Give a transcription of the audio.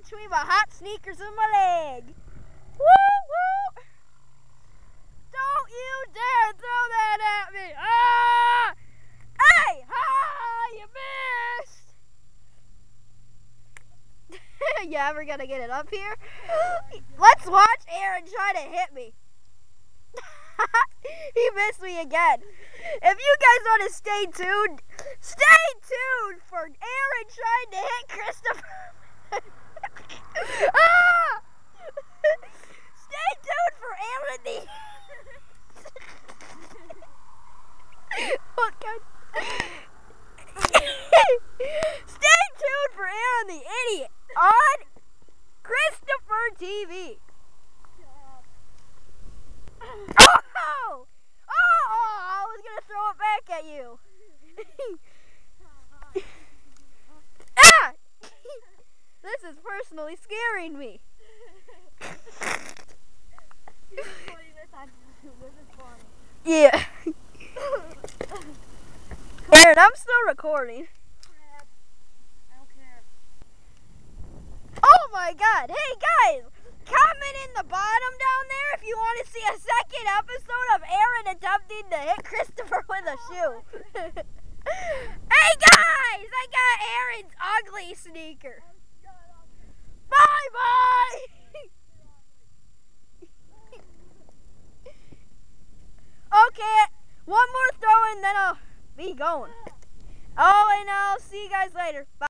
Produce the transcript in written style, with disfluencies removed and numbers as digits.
between my hot sneakers and my leg. Woo woo! Don't you dare throw that at me! Ah! Hey! Ha! You missed! You ever gonna get it up here? Let's watch Aaron try to hit me. He missed me again. If you guys want to stay tuned for Aaron trying to hit Christopher. Ah! Stay tuned for Aaron the... What kind? Stay tuned for Aaron the Idiot on Christopher TV. Oh! I was gonna throw it back at you. Ah! This is personally scaring me. Yeah. Aaron, I'm still recording. I don't care. Oh my God! Hey guys, comment in the bottom down there if you want to see a second episode of Aaron attempting to hit Christopher with a shoe. Hey guys, I got Aaron's ugly sneaker. Bye bye. Okay, one more throw and then I'll be going. Oh, and I'll see you guys later. Bye.